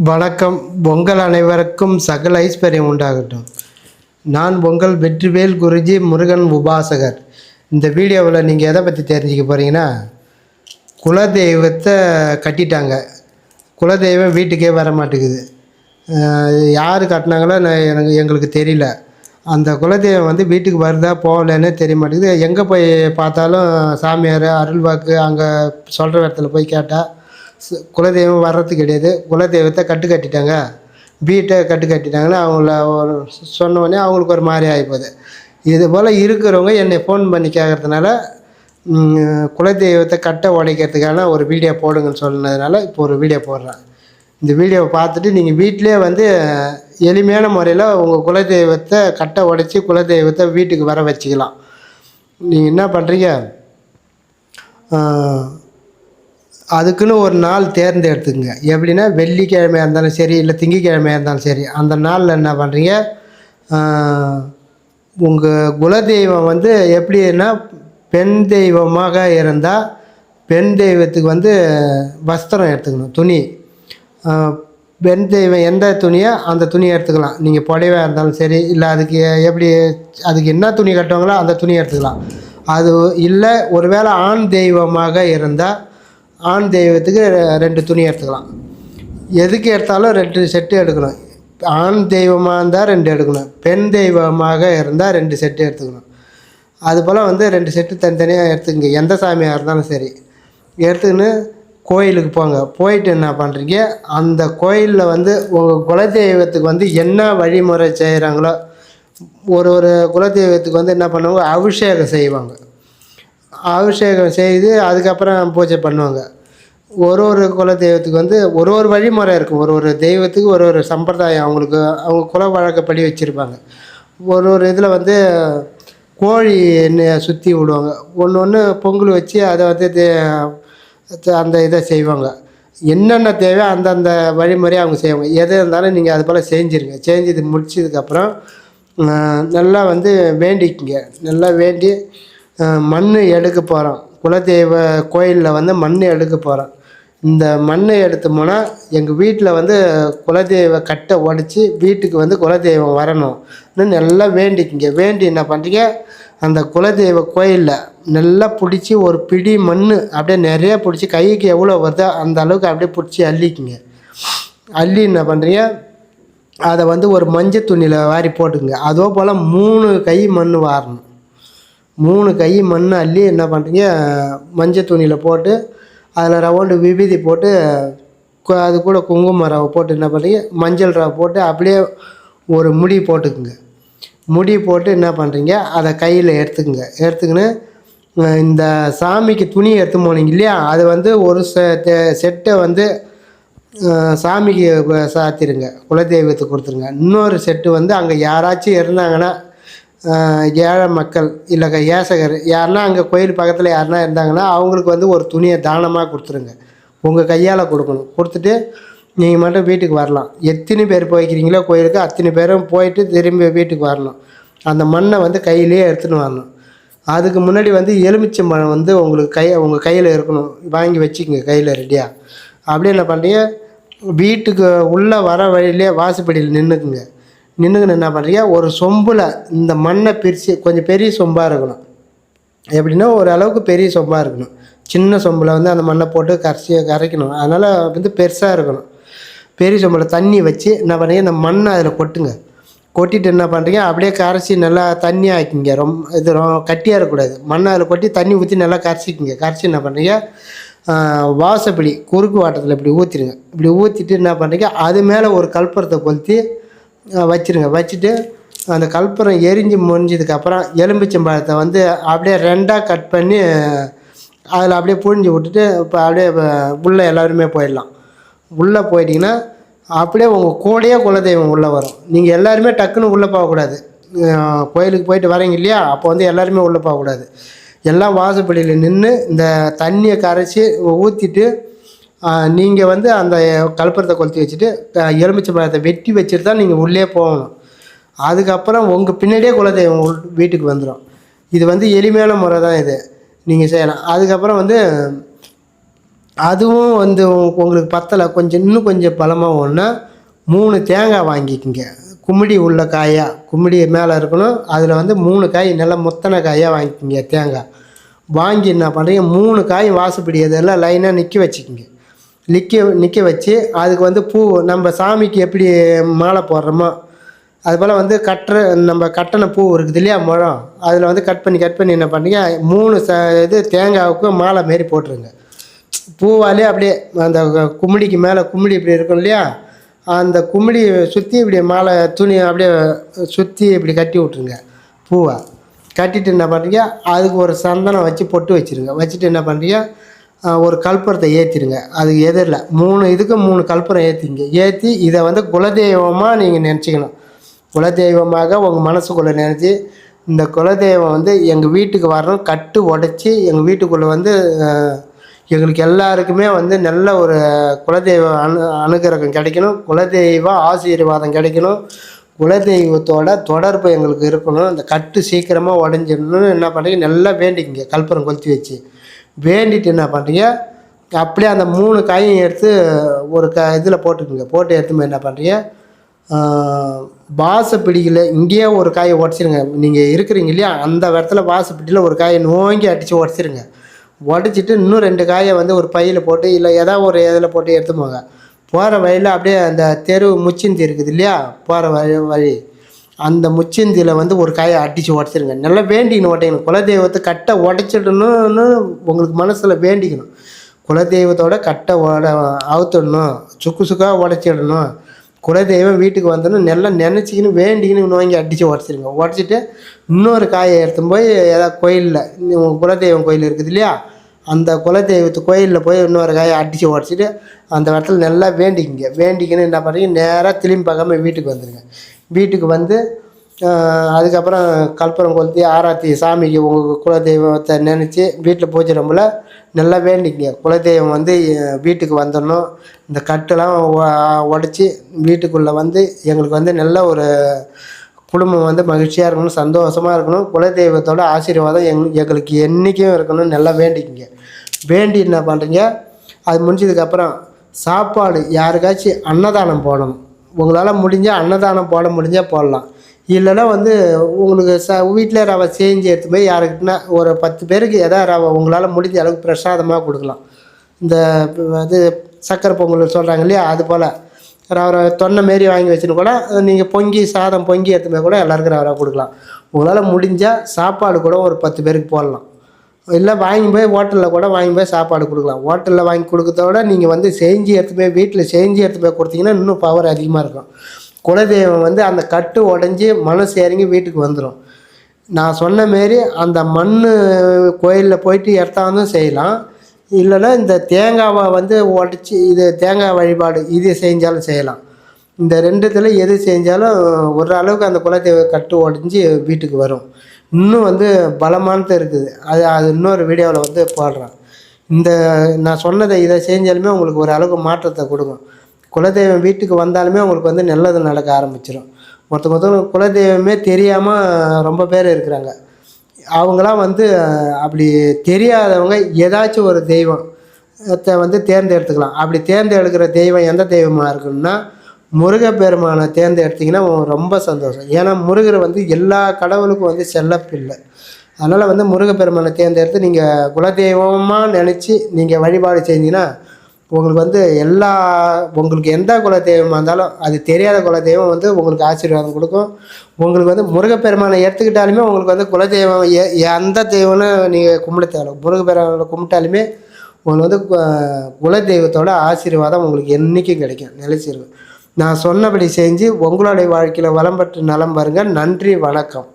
வணக்கம். உங்கள் அனைவருக்கும் சகல ஐஸ்வர்யம் உண்டாகட்டும். நான் உங்கள் வெற்றிவேல் குருஜி முருகன் உபாசகர். இந்த வீடியோவில் நீங்கள் எதை பற்றி தெரிஞ்சுக்க போகிறீங்கன்னா, குலதெய்வத்தை கட்டிட்டாங்க. குலதெய்வம் வீட்டுக்கே வர மாட்டேங்குது. யார் கட்டினாங்களோ எங்களுக்கு தெரியல. அந்த குலதெய்வம் வந்து வீட்டுக்கு வருதா போகலன்னு தெரிய மாட்டேங்குது. எங்கே போய் பார்த்தாலும் சாமியார் அருள்வாக்கு அங்கே சொல்கிற இடத்துல போய் கேட்டால் குலதெய்வம் வர்றது கிடையாது. குலதெய்வத்தை கட்டிட்டாங்க, வீட்டை கட்டிட்டாங்கன்னா அவங்கள ஒரு சொன்னோடனே அவங்களுக்கு ஒரு மாதிரி ஆகிப்போகுது. இது போல் இருக்கிறவங்க என்னை ஃபோன் பண்ணி கேட்குறதுனால குலதெய்வத்தை உடைக்கிறதுக்கான ஒரு வீடியோ போடுங்கன்னு சொன்னதுனால இப்போ ஒரு வீடியோ போடுறேன். இந்த வீடியோவை பார்த்துட்டு நீங்கள் வீட்டிலே வந்து எளிமையான முறையில் உங்கள் குலதெய்வத்தை உடைச்சி குலதெய்வத்தை வீட்டுக்கு வர வச்சுக்கலாம். நீங்கள் என்ன பண்ணுறீங்க, அதுக்குன்னு ஒரு நாள் தேர்ந்தெடுத்துக்குங்க. எப்படின்னா, வெள்ளிக்கிழமையாக இருந்தாலும் சரி, இல்லை திங்கக்கிழமையாக இருந்தாலும் சரி, அந்த நாளில் என்ன பண்ணுறீங்க, உங்கள் குலதெய்வம் வந்து எப்படின்னா பெண் தெய்வமாக இருந்தால் பெண் தெய்வத்துக்கு வந்து வஸ்திரம் எடுத்துக்கணும், துணி. பெண் தெய்வம் எந்த துணியோ அந்த துணியை எடுத்துக்கலாம். நீங்கள் புடவையாக இருந்தாலும் சரி, இல்லை அதுக்கு என்ன துணி கட்டுவாங்களோ அந்த துணியை எடுத்துக்கலாம். அது இல்லை, ஒருவேளை ஆண் தெய்வமாக இருந்தால் ஆண் தெய்வத்துக்கு 2 துணி எடுத்துக்கலாம். எதுக்கு எடுத்தாலும் 2 செட்டு எடுக்கணும். ஆண் தெய்வமாக இருந்தால் 2 எடுக்கணும், பெண் தெய்வமாக இருந்தால் 2 செட்டு எடுத்துக்கணும். அதுபோல் வந்து 2 செட்டு தனித்தனியாக எடுத்துக்கங்க. எந்த சாமியாக இருந்தாலும் சரி எடுத்துக்கின்னு கோயிலுக்கு போங்க. போயிட்டு என்ன பண்ணுறீங்க, அந்த கோயிலில் வந்து உங்கள் குலதெய்வத்துக்கு வந்து என்ன வழிமுறை செய்கிறாங்களோ, ஒரு குலதெய்வத்துக்கு வந்து என்ன பண்ணுவாங்க, அபிஷேகம் செய்வாங்க. அபிஷேகம் செய்து அதுக்கப்புறம் பூஜை பண்ணுவாங்க. ஒரு குலதெய்வத்துக்கு வந்து ஒரு வழிமுறை இருக்கும். ஒரு தெய்வத்துக்கு ஒரு சம்பிரதாயம் அவங்களுக்கு அவங்க குல வழக்கப்படி வச்சுருப்பாங்க. ஒரு இதில் வந்து கோழி எண்ணெயை சுற்றி விடுவாங்க. ஒன்று பொங்கல் வச்சு அதை வந்து அந்த இதை செய்வாங்க. என்னென்ன தேவையோ அந்தந்த வழிமுறையை அவங்க செய்வாங்க. எது இருந்தாலும் நீங்கள் அது போல் செஞ்சுருங்க. செஞ்சு இது முடிச்சதுக்கப்புறம் நல்லா வந்து வேண்டிக்குங்க. நல்லா வேண்டி மண் எடுக்க போகிறோம். குலதெய்வ கோயிலில் வந்து மண் எடுக்க போகிறோம். இந்த மண்ணை எடுத்து போனால் எங்கள் வீட்டில் வந்து குலதெய்வ உடைச்சி வீட்டுக்கு வந்து குலதெய்வம் வரணும்னு நல்லா வேண்டிக்குங்க. வேண்டி என்ன பண்ணுறீங்க, அந்த குலதெய்வ கோயிலில் நல்லா பிடிச்சி ஒரு பிடி மண் அப்படியே நிறைய பிடிச்சி, கைக்கு எவ்வளோ வருதோ அந்த அளவுக்கு அப்படியே பிடிச்சி அள்ளிக்குங்க. அள்ளி என்ன பண்ணுறீங்க, அதை வந்து ஒரு மஞ்சள் துணியில் வாரி போட்டுக்குங்க. அதோ போல் 3 கை மண் வாரணும். 3 கை மண் அள்ளி என்ன பண்ணுறீங்க, மஞ்சள் துணியில் போட்டு அதில் ரவுண்டு விபூதி போட்டு அது கூட குங்கும ரவை போட்டு என்ன பண்ணுறீங்க, மஞ்சள் ரவை போட்டு அப்படியே ஒரு முடி போட்டுக்குங்க. முடி போட்டு என்ன பண்ணுறீங்க, அதை கையில் எடுத்துக்கின்னு இந்த சாமிக்கு துணி எடுத்து போனீங்க இல்லையா, அது வந்து ஒரு செட்டை வந்து சாமிக்கு சாத்திடுங்க, குலதெய்வத்துக்கு கொடுத்துருங்க. இன்னொரு செட்டு வந்து அங்கே யாராச்சும் இருந்தாங்கன்னா, ஏழை மக்கள் இல்லை ஏசகர் யாருன்னா அங்கே கோயில் பக்கத்தில் யாருன்னா இருந்தாங்கன்னா அவங்களுக்கு வந்து ஒரு துணியை தானமாக கொடுத்துருங்க. உங்கள் கையால் கொடுக்கணும். கொடுத்துட்டு நீங்கள் மட்டும் வீட்டுக்கு வரலாம். எத்தனை பேர் போய்க்கிறீங்களோ கோயிலுக்கு அத்தனை பேரும் போயிட்டு திரும்பி வீட்டுக்கு வரணும். அந்த மண்ணை வந்து கையிலேயே எடுத்துன்னு வரணும். அதுக்கு முன்னாடி வந்து எலுமிச்சை மரம் வந்து உங்கள் கையில் இருக்கணும். வாங்கி வச்சுக்கோங்க கையில் ரெடியாக. அப்படியே என்ன பண்ணுறீங்க, வீட்டுக்கு உள்ளே வர வழியிலே வாசப்படியில் நின்றுக்குங்க. என்ன பண்ணுறீங்க, ஒரு சொம்பில் இந்த மண்ணை பிரித்து, கொஞ்சம் பெரிய சொம்பாக இருக்கணும். எப்படின்னா ஒரு அளவுக்கு பெரிய சொம்பாக இருக்கணும். சின்ன சொம்பில் வந்து அந்த மண்ணை போட்டு கரைக்கணும். அதனால் வந்து பெருசாக இருக்கணும். பெரிய சொம்பில் தண்ணி வச்சு என்ன பண்ணுறீங்க, இந்த மண்ணை அதில் கொட்டுங்க. கொட்டிட்டு என்ன பண்ணுறீங்க, அப்படியே கரைச்சி நல்லா தண்ணி ஆக்கிங்க. கட்டியாக இருக்கக்கூடாது. மண்ணை அதில் கொட்டி தண்ணி ஊற்றி நல்லா கரைச்சிக்கிங்க. கரைச்சி என்ன பண்ணுறீங்க, வாசப்படி குறுக்கு வாட்டத்தில் இப்படி ஊற்றிடுங்க. இப்படி ஊற்றிட்டு என்ன பண்ணுறீங்க, அது மேலே ஒரு கற்பூரத்தை கொளுத்தி வச்சுருங்க. வச்சுட்டு அந்த கற்பூரம் எரிஞ்சு முடிஞ்சதுக்கப்புறம் எலும்பிச்சம்பழத்தை வந்து அப்படியே 2ஆக கட் பண்ணி அதில் அப்படியே புழிஞ்சு விட்டுட்டு இப்போ அப்படியே உள்ளே எல்லோருமே போயிடலாம். உள்ளே போயிட்டிங்கன்னா அப்படியே உங்கள் கூடயே குலதெய்வம் உள்ளே வரும். நீங்கள் எல்லாருமே டக்குன்னு உள்ளே போகக்கூடாது. கோயிலுக்கு போயிட்டு வரீங்க இல்லையா, அப்போ வந்து எல்லாருமே உள்ளே போகக்கூடாது. எல்லாம் வாசப்படியில் நின்று இந்த தண்ணியை கரைச்சி ஊற்றிட்டு நீங்கள் வந்து அந்த கற்பூரத்தை கொளுத்தி வச்சுட்டு எலுமிச்சை பழத்தை வெட்டி வச்சுட்டு தான் நீங்கள் உள்ளே போகணும். அதுக்கப்புறம் உங்கள் பின்னாடியே குலதெய்வம் வீட்டுக்கு வந்துடும். இது வந்து எளிமையான முறை தான், இது நீங்கள் செய்யலாம். அதுக்கப்புறம் வந்து அதுவும் வந்து உங்களுக்கு பத்தலை, கொஞ்சம் இன்னும் கொஞ்சம் பலமாக ஒன்றா 3 தேங்காய் வாங்கிக்கோங்க. கும்மிடி உள்ள காயாக, கும்மிடி மேலே இருக்கணும், அதில் வந்து 3 காய் நல்லா முத்தனை காயாக வாங்கிக்கோங்க. தேங்காய் வாங்கி என்ன பண்ணுறீங்க, 3 காய் வாசப்படி அதெல்லாம் லைனாக நிற்க வச்சுக்கோங்க. நிற்க வச்சு அதுக்கு வந்து பூ நம்ம சாமிக்கு எப்படி மாலை போடுறோமோ அதுபோல் வந்து நம்ம கட்டின பூ இருக்குது இல்லையா முழம், அதில் வந்து கட் பண்ணி என்ன பண்ணுறீங்க, 3 இது தேங்காவுக்கு மாலை மாரி போட்டுருங்க. பூவாலே அப்படியே அந்த கும்மிடிக்கு மேலே கும்மிடி இப்படி இருக்கும் இல்லையா, அந்த கும்மிடி சுற்றி இப்படி மாலை துணி அப்படியே சுற்றி இப்படி கட்டி விட்ருங்க. பூவை கட்டிட்டு என்ன பண்ணுறீங்க, அதுக்கு ஒரு சந்தனம் வச்சு பொட்டு வச்சுருங்க. வச்சுட்டு என்ன பண்ணுறீங்க, ஒரு கற்பூரத்தை ஏற்றிடுங்க. அதுக்கு எதிரில் 3 கற்பூரம் ஏற்றி இதை வந்து குலதெய்வமாக நீங்கள் நினச்சிக்கணும். குலதெய்வமாக உங்கள் மனசுக்குள்ளே நினச்சி, இந்த குலதெய்வம் வந்து எங்கள் வீட்டுக்கு வரணும், கட்டு உடச்சி எங்கள் வீட்டுக்குள்ளே வந்து எங்களுக்கு எல்லாருக்குமே வந்து நல்ல ஒரு குலதெய்வ அனுகிரகம் கிடைக்கணும், குலதெய்வ ஆசீர்வாதம் கிடைக்கணும், குலதெய்வத்தோட தொடர்பு எங்களுக்கு இருக்கணும், இந்த கட்டு சீக்கிரமாக உடஞ்சிடணும்னு என்ன பண்ணுறீங்க, நல்லா வேண்டிக்கிங்க. கற்பூரம் கொளுத்தி வச்சு வேண்டிட்டு என்ன பண்ணுறீங்க, அப்படியே அந்த 3 காயும் எடுத்து ஒரு இதில் போட்டுக்குங்க. போட்டு எடுத்துமே என்ன பண்ணுறீங்க, வாசப்பிடியில் இங்கேயே ஒரு காயை உடச்சிருங்க. நீங்கள் இருக்கிறீங்க இல்லையா, அந்த இடத்துல வாசப்பிடியில் ஒரு காயை நோங்கி அடித்து உடச்சிருங்க. உடச்சிட்டு இன்னும் 2 காயை வந்து ஒரு பையில் போட்டு இல்லை ஏதாவது ஒரு இதில் போட்டு எடுத்து போங்க. போகிற வழியில் அப்படியே அந்த தெரு முச்சிந்தி இருக்குது இல்லையா, போகிற வழி அந்த முச்சிந்தியில் வந்து ஒரு காயை அடித்து உடச்சிருங்க. நல்லா வேண்டிக்கணும், உடைக்கணும். குலதெய்வத்தை கட்டை உடைச்சிடணும்னு உங்களுக்கு மனசில் வேண்டிக்கணும். குலதெய்வத்தோட கட்டை அவுத்துடணும், சுக்காக உடச்சிடணும், குலதெய்வம் வீட்டுக்கு வந்தோன்னு நல்லா நினச்சிக்கின்னு வேண்டிக்கின்னு வாங்கி அடித்து உடச்சிருங்க. உடச்சிட்டு இன்னொரு காயை எடுத்து போய் ஏதாவது கோயிலில் குலதெய்வம் கோயில் இருக்குது இல்லையா, அந்த குலதெய்வத்து கோயிலில் போய் இன்னொரு காயை அடித்து உடச்சிட்டு அந்த இடத்துல நல்லா வேண்டிக்கின்னு என்ன பண்ணுறீங்க, நேராக திரும்பி பார்க்காம வீட்டுக்கு வந்துடுங்க. வீட்டுக்கு வந்து அதுக்கப்புறம் கற்பூரம் கொளுத்தி ஆராத்தி சாமிக்கு உங்கள் குலதெய்வத்தை நினச்சி வீட்டில் பூஜை ரூமில் நல்லா வேண்டிக்கங்க. குலதெய்வம் வந்து வீட்டுக்கு வந்துடணும், இந்த கட்டெல்லாம் உடச்சி வீட்டுக்குள்ளே வந்து எங்களுக்கு வந்து நல்ல ஒரு குடும்பம் வந்து மகிழ்ச்சியாக இருக்கணும், சந்தோஷமாக இருக்கணும், குலதெய்வத்தோட ஆசீர்வாதம் எங்களுக்கு என்றைக்கும் இருக்கணும்னு நல்லா வேண்டிக்கங்க. வேண்டி என்ன பண்ணுறீங்க, அது முடிஞ்சதுக்கப்புறம் சாப்பாடு யாருக்காச்சும் அன்னதானம் போடணும். உங்களால் முடிஞ்சால் அன்னதானம் போட முடிஞ்சால் போடலாம். இல்லைன்னா வந்து உங்களுக்கு வீட்டில் ரவை செஞ்சு எடுத்து போய் யாருக்கிட்டனா ஒரு 10 பேருக்கு எதாவது ரவை உங்களால் முடிஞ்ச அளவுக்கு பிரசாதமாக கொடுக்கலாம். இந்த இது சக்கரை பொங்கல் சொல்கிறாங்க இல்லையா, அது போல் ரவை தொன்னை மாரி வாங்கி வச்சுன்னு கூட நீங்கள் சாதம் பொங்கி எடுத்து போய் கூட எல்லாருக்கும் ரவை கொடுக்கலாம். உங்களால் முடிஞ்சால் சாப்பாடு கூட ஒரு 10 பேருக்கு போடலாம். இல்லை வாங்கி போய் ஹோட்டலில் கூட வாங்கி போய் சாப்பாடு கொடுக்கலாம். ஹோட்டலில் வாங்கி கொடுக்கறத விட நீங்கள் வந்து செஞ்சு எடுத்து போய் வீட்டில் செஞ்சு எடுத்து போய் கொடுத்தீங்கன்னா இன்னும் பவர் அதிகமாக இருக்கும். குலதெய்வம் வந்து அந்த கட்டு உடஞ்சி மனசு இறங்கி வீட்டுக்கு வந்துடும். நான் சொன்ன மாரி அந்த மண் கோயிலில் போயிட்டு எடுத்தாலும் செய்யலாம், இல்லைன்னா இந்த தேங்காவை வந்து உடச்சி இது தேங்காய் வழிபாடு இது செஞ்சாலும் செய்யலாம். இந்த 2த்தில் எது செஞ்சாலும் ஒரு அளவுக்கு அந்த குலதெய்வ கட்டு உடஞ்சி வீட்டுக்கு வரும். இன்னும் வந்து பலமானது இருக்குது, அது இன்னொரு வீடியோவில் வந்து போடுறேன். இந்த நான் சொன்னதை இதை செஞ்சாலுமே உங்களுக்கு ஒரு அளவுக்கு மாற்றத்தை கொடுக்கும். குலதெய்வம் வீட்டுக்கு வந்தாலுமே உங்களுக்கு வந்து நல்லது நடக்க ஆரம்பிச்சிடும். ஒருத்தவங்க குலதெய்வமே தெரியாமல் ரொம்ப பேர் இருக்கிறாங்க. அவங்களாம் வந்து அப்படி தெரியாதவங்க ஏதாச்சும் ஒரு தெய்வத்தை வந்து தேர்ந்தெடுத்துக்கலாம். அப்படி தேர்ந்தெடுக்கிற தெய்வம் எந்த தெய்வமாக இருக்குன்னா முருகப்பெருமானை தேர்ந்தெடுத்திங்கன்னா ரொம்ப சந்தோஷம். ஏன்னா முருகர் வந்து எல்லா கடவுளுக்கும் வந்து செல்லப்பில்லை. அதனால் வந்து முருகப்பெருமானை தேர்ந்தெடுத்து நீங்கள் குலதெய்வமாக நினச்சி நீங்கள் வழிபாடு செஞ்சீங்கன்னா உங்களுக்கு வந்து உங்களுக்கு எந்த குலதெய்வமாக இருந்தாலும் அது தெரியாத குலதெய்வம் வந்து உங்களுக்கு ஆசீர்வாதம் கொடுக்கும். உங்களுக்கு வந்து முருகப்பெருமானை எடுத்துக்கிட்டாலுமே உங்களுக்கு வந்து குலதெய்வம் எந்த தெய்வம்னு நீங்கள் கும்பிட தேவை, முருகப்பெருமானை கும்பிட்டாலுமே உங்களுக்கு வந்து குலதெய்வத்தோட ஆசீர்வாதம் உங்களுக்கு என்றைக்கும் கிடைக்கும், நிலைச்சிருக்கும். நான் சொன்னபடி செஞ்சு உங்களுடைய வாழ்க்கையில் வளம் பெற்று நலம் பாருங்கள். நன்றி, வணக்கம்.